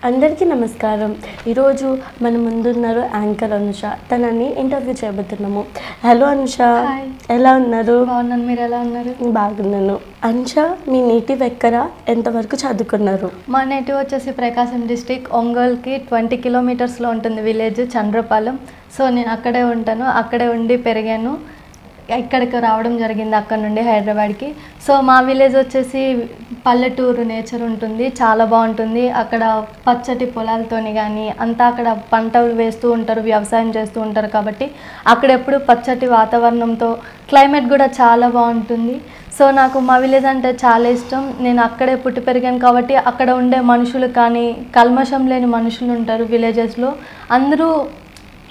అందరికీ నమస్కారం. ఈరోజు మన ముందున్నారు యాంకర్ అనుష. తనని ఇంటర్వ్యూ చేయబోతున్నాము. హలో అనుష, ఎలా ఉన్నారు? బాగున్నాను, మీరు ఎలా ఉన్నారు? బాగున్నాను. అనుష, మీ నేటివ్ ఎక్కడ, ఎంతవరకు చదువుకున్నారు? మా నేటివ్ వచ్చేసి ప్రకాశం డిస్టిక్, ఒంగోలుకి 20 కిలోమీటర్స్లో ఉంటుంది విలేజ్ చంద్రపాలెం. సో నేను అక్కడే ఉంటాను, అక్కడే ఉండి పెరిగాను. ఇక్కడికి రావడం జరిగింది అక్కడ నుండి హైదరాబాద్కి. సో మా విలేజ్ వచ్చేసి పల్లెటూరు నేచర్ ఉంటుంది, చాలా బాగుంటుంది. అక్కడ పచ్చటి పొలాలతోని కానీ అంతా అక్కడ పంటలు వేస్తూ ఉంటారు, వ్యవసాయం చేస్తూ ఉంటారు. కాబట్టి అక్కడ ఎప్పుడు పచ్చటి వాతావరణంతో క్లైమేట్ కూడా చాలా బాగుంటుంది. సో నాకు మా విలేజ్ అంటే చాలా ఇష్టం. నేను అక్కడే పుట్టి పెరిగాను కాబట్టి అక్కడ ఉండే మనుషులు కానీ కల్మషం లేని మనుషులు ఉంటారు విలేజెస్లో. అందరూ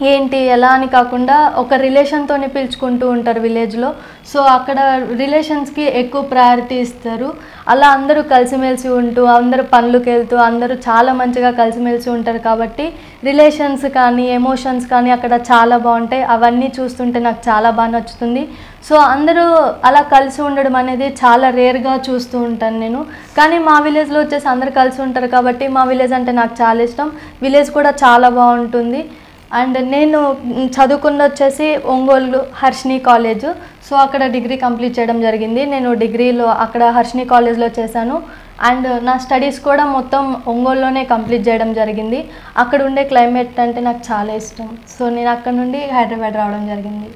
ఏంటి ఎలా అని కాకుండా ఒక రిలేషన్తోనే పిలుచుకుంటూ ఉంటారు విలేజ్లో. సో అక్కడ రిలేషన్స్కి ఎక్కువ ప్రయారిటీ ఇస్తారు. అలా అందరూ కలిసిమెలిసి ఉంటూ అందరూ పనులకు వెళ్తూ అందరూ చాలా మంచిగా కలిసిమెలిసి ఉంటారు. కాబట్టి రిలేషన్స్ కానీ ఎమోషన్స్ కానీ అక్కడ చాలా బాగుంటాయి. అవన్నీ చూస్తుంటే నాకు చాలా బాగా నచ్చుతుంది. సో అందరూ అలా కలిసి ఉండడం అనేది చాలా రేర్గా చూస్తూ ఉంటాను నేను. కానీ మా విలేజ్లో వచ్చేసి అందరూ కలిసి ఉంటారు కాబట్టి మా విలేజ్ అంటే నాకు చాలా ఇష్టం. విలేజ్ కూడా చాలా బాగుంటుంది. అండ్ నేను చదువుకున్న వచ్చేసి ఒంగోలు హర్షిని కాలేజ్. సో అక్కడ డిగ్రీ కంప్లీట్ చేయడం జరిగింది. నేను డిగ్రీలో అక్కడ హర్షిని కాలేజ్లో చేశాను. అండ్ నా స్టడీస్ కూడా మొత్తం ఒంగోలులోనే కంప్లీట్ చేయడం జరిగింది. అక్కడ ఉండే క్లైమేట్ అంటే నాకు చాలా ఇష్టం. సో నేను అక్కడ నుండి హైదరాబాద్ రావడం జరిగింది.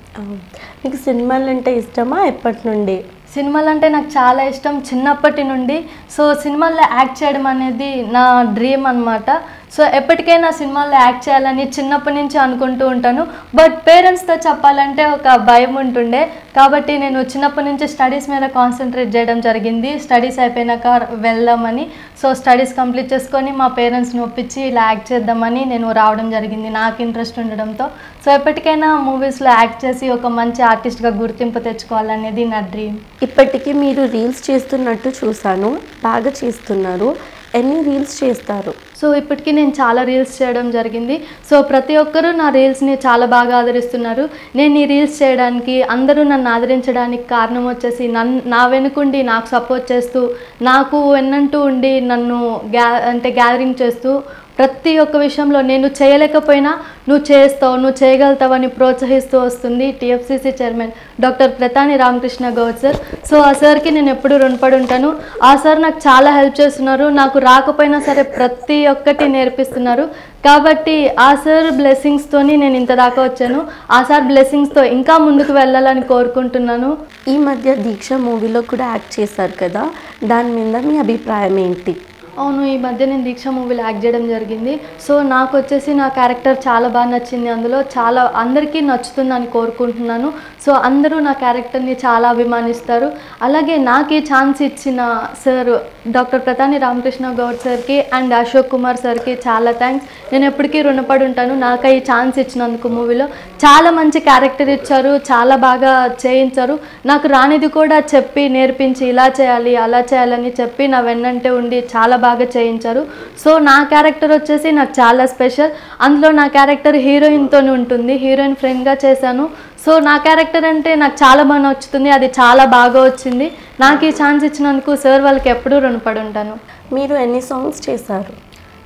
మీకు సినిమాలు అంటే ఇష్టమా ఎప్పటి నుండి? సినిమాలు అంటే నాకు చాలా ఇష్టం చిన్నప్పటి నుండి. సో సినిమాల్లో యాక్ట్ చేయడం అనేది నా డ్రీమ్ అనమాట. సో ఎప్పటికైనా సినిమాల్లో యాక్ట్ చేయాలని చిన్నప్పటి నుంచి అనుకుంటూ ఉంటాను. బట్ పేరెంట్స్తో చెప్పాలంటే ఒక భయం ఉంటుండే. కాబట్టి నేను చిన్నప్పటి నుంచి స్టడీస్ మీద కాన్సన్ట్రేట్ చేయడం జరిగింది. స్టడీస్ అయిపోయినాక వెళ్దామని. సో స్టడీస్ కంప్లీట్ చేసుకొని మా పేరెంట్స్ని ఒప్పించి ఇలా యాక్ట్ చేద్దామని నేను రావడం జరిగింది, నాకు ఇంట్రెస్ట్ ఉండడంతో. సో ఎప్పటికైనా మూవీస్లో యాక్ట్ చేసి ఒక మంచి ఆర్టిస్ట్గా గుర్తింపు తెచ్చుకోవాలనేది నా డ్రీమ్. ఇప్పటికీ మీరు రీల్స్ చేస్తున్నట్టు చూశాను, బాగా చేస్తున్నారు. ఎన్ని రీల్స్ చేస్తారు? సో ఇప్పటికీ నేను చాలా రీల్స్ చేయడం జరిగింది. సో ప్రతి ఒక్కరూ నా రీల్స్ని చాలా బాగా ఆదరిస్తున్నారు. నేను ఈ రీల్స్ చేయడానికి అందరూ నన్ను ఆదరించడానికి కారణం వచ్చేసి నా వెనుకుండి నాకు సపోర్ట్ చేస్తూ నాకు వెన్నంటూ ఉండి నన్ను గ్యాదరింగ్ చేస్తూ ప్రతి ఒక్క విషయంలో నేను చేయలేకపోయినా నువ్వు చేస్తావు, నువ్వు చేయగలుగుతావని ప్రోత్సహిస్తూ వస్తుంది TFCC chairman doctor Pratani Ramakrishna Goud sir. So ఆ సార్కి నేను ఎప్పుడూ రుణపడి ఉంటాను. ఆ సార్ నాకు చాలా హెల్ప్ చేస్తున్నారు. నాకు రాకపోయినా సరే ప్రతి ఒక్కటి నేర్పిస్తున్నారు. కాబట్టి ఆ సార్ బ్లెస్సింగ్స్తోని నేను ఇంత దాకా వచ్చాను. ఆ సార్ బ్లెస్సింగ్స్తో ఇంకా ముందుకు వెళ్ళాలని కోరుకుంటున్నాను. ఈ మధ్య దీక్ష మూవీలో కూడా యాక్ట్ చేశారు కదా, దాని మీద మీ అభిప్రాయం ఏంటి? అవును, ఈ మధ్య నేను దీక్ష మూవీలో యాక్ట్ చేయడం జరిగింది. సో నాకు వచ్చేసి నా క్యారెక్టర్ చాలా బాగా నచ్చింది. అందులో చాలా అందరికీ నచ్చుతుందని కోరుకుంటున్నాను. సో అందరూ నా క్యారెక్టర్ని చాలా అభిమానిస్తారు. అలాగే నాకు ఈ ఛాన్స్ ఇచ్చిన సార్ డాక్టర్ ప్రతాని రామకృష్ణ గౌడ్ సార్కి అండ్ అశోక్ కుమార్ సార్కి చాలా థ్యాంక్స్. నేను ఎప్పటికీ రుణపడి ఉంటాను. నాకు ఈ ఛాన్స్ ఇచ్చినందుకు మూవీలో చాలా మంచి క్యారెక్టర్ ఇచ్చారు, చాలా బాగా చేయించారు. నాకు రానిది కూడా చెప్పి నేర్పించి ఇలా చేయాలి అలా చేయాలని చెప్పి నా వెన్నంటే ఉండి చాలా బాగా చేయించారు. సో నా క్యారెక్టర్ వచ్చేసి నాకు చాలా స్పెషల్. అందులో నా క్యారెక్టర్ హీరోయిన్తో ఉంటుంది, హీరోయిన్ ఫ్రెండ్గా చేశాను. సో నా క్యారెక్టర్ అంటే నాకు చాలా బాగా నచ్చుతుంది, అది చాలా బాగా వచ్చింది. నాకు ఈ ఛాన్స్ ఇచ్చినందుకు సార్ వాళ్ళకి ఎప్పుడూ రుణపడి ఉంటాను. మీరు ఎన్ని సాంగ్స్ చేశారు?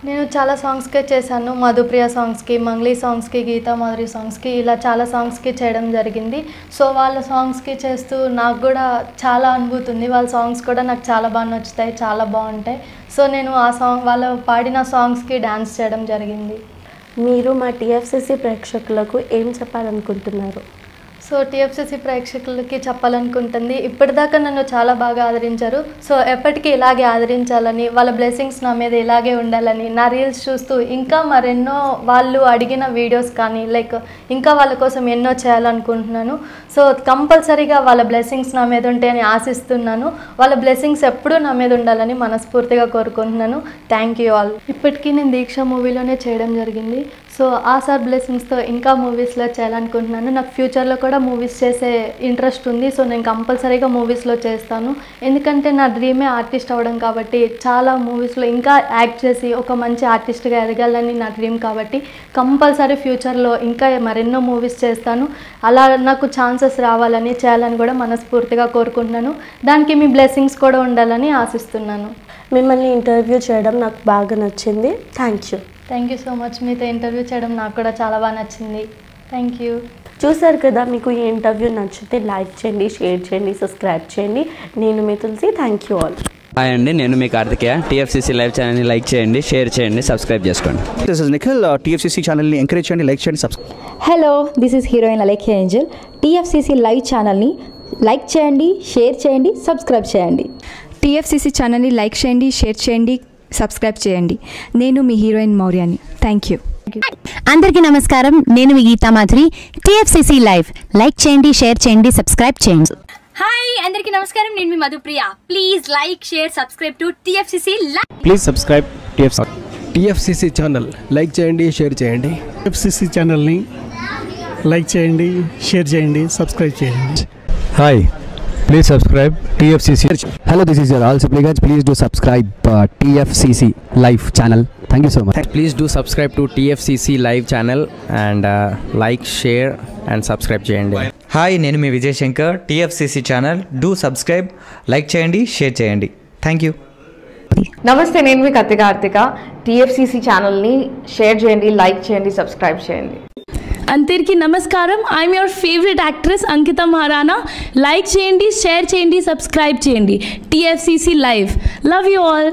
నేను చాలా సాంగ్స్కే చేశాను. మధుప్రియ సాంగ్స్కి, మంగ్లీ సాంగ్స్కి, గీతా మాధురి సాంగ్స్కి, ఇలా చాలా సాంగ్స్కి చేయడం జరిగింది. సో వాళ్ళ సాంగ్స్కి చేస్తూ నాకు కూడా చాలా అనుభూతి ఉంది. వాళ్ళ సాంగ్స్ కూడా నాకు చాలా బాగా నచ్చుతాయి, చాలా బాగుంటాయి. సో నేను ఆ సాంగ్ వాళ్ళు పాడిన సాంగ్స్కి డ్యాన్స్ చేయడం జరిగింది. మీరు మా టీఎఫ్సీసీ ప్రేక్షకులకు ఏం చెప్పాలనుకుంటున్నారు? సో టీఎఫ్సీసీ ప్రేక్షకులకి చెప్పాలనుకుంటుంది, ఇప్పటిదాకా నన్ను చాలా బాగా ఆదరించారు. సో ఎప్పటికీ ఇలాగే ఆదరించాలని, వాళ్ళ బ్లెస్సింగ్స్ నా మీద ఇలాగే ఉండాలని, నా రీల్స్ చూస్తూ ఇంకా మరెన్నో వాళ్ళు అడిగిన వీడియోస్ కానీ ఇంకా వాళ్ళ కోసం ఎన్నో చేయాలనుకుంటున్నాను. సో కంపల్సరీగా వాళ్ళ బ్లెస్సింగ్స్ నా మీద ఉంటాయని ఆశిస్తున్నాను. వాళ్ళ బ్లెస్సింగ్స్ ఎప్పుడూ నా మీద ఉండాలని మనస్ఫూర్తిగా కోరుకుంటున్నాను. Thank you all. ఇప్పటికీ నేను దీక్ష మూవీలోనే చేయడం జరిగింది. సో ఆ సార్ బ్లెస్సింగ్స్తో ఇంకా మూవీస్లో చేయాలనుకుంటున్నాను. నాకు ఫ్యూచర్లో కూడా మూవీస్ చేసే ఇంట్రెస్ట్ ఉంది. సో నేను కంపల్సరీగా మూవీస్లో చేస్తాను. ఎందుకంటే నా డ్రీమే ఆర్టిస్ట్ అవ్వడం కాబట్టి చాలా మూవీస్లో ఇంకా యాక్ట్ చేసి ఒక మంచి ఆర్టిస్ట్గా ఎదగాలని నా డ్రీమ్ కాబట్టి కంపల్సరీ ఫ్యూచర్లో ఇంకా మరెన్నో మూవీస్ చేస్తాను. అలా నాకు ఛాన్సెస్ రావాలని చేయాలని కూడా మనస్ఫూర్తిగా కోరుకుంటున్నాను. దానికి మీ బ్లెస్సింగ్స్ కూడా ఉండాలని ఆశిస్తున్నాను. మిమ్మల్ని ఇంటర్వ్యూ చేయడం నాకు బాగా నచ్చింది. Thank you so much. మీతో ఇంటర్వ్యూ చేయడం నాకు కూడా చాలా బాగా నచ్చింది. Thank you. చూసారు కదా, మీకు ఈ ఇంటర్వ్యూ నచ్చితే లైక్ చేయండి, షేర్ చేయండి, సబ్స్క్రైబ్ చేయండి. నేను మీ Tulasi. Thank you all. Hi అండి, నేను మీ కార్తికేయ. టీఎఫ్సీసీ లైవ్ ఛానల్ని లైక్ చేయండి, షేర్ చేయండి, సబ్స్క్రైబ్ చేసుకోండి. This is Nikhil. టీఎఫ్సీసీ ఛానల్ని ఎంకరేజ్ చేయండి, లైక్ చేయండి, subscribe. Hello, this is heroine Alekhya Angel. TFCC live ఛానల్ని లైక్ చేయండి, షేర్ చేయండి, సబ్స్క్రైబ్ చేయండి. టీఎఫ్సీసీ ఛానల్ని లైక్ చేయండి, షేర్ చేయండి, సబ్స్క్రైబ్ చేయండి. నేను మీ హీరోయిన్ మౌర్యాని. Thank you. అందరికీ నమస్కారం, నేను మీ Geetha Madhuri. TFCC live like చేయండి, షేర్ చేయండి, సబ్స్క్రైబ్ చేయండి. హాయ్ అందరికీ నమస్కారం, నేను మీ Madhupriya. Please like share subscribe to TFCC live. Please subscribe TFCC channel like చేయండి, షేర్ చేయండి. టీఎఫ్సీసీ ఛానల్ని లైక్ చేయండి, షేర్ చేయండి, సబ్స్క్రైబ్ చేయండి. Hi, please subscribe TFCC. Hello, this is your all supplicants. Please do subscribe TFCC live channel. Thank you so much. Please do subscribe to TFCC live channel and like, share and subscribe చేయండి. Hi, నేను మీ Vijay Shankar. TFCC channel do subscribe, like చేయండి, share చేయండి. Thank you. నమస్తే, నేను మీ Karthika. TFCC ఛానల్ని share చేయండి, లైక్ చేయండి, సబ్స్క్రైబ్ చేయండి. అందరికీ నమస్కారం, I'm your favourite actress Ankita Maharana. Like చేయండి, షేర్ చేయండి, సబ్స్క్రైబ్ చేయండి. TFCC live. Love you all.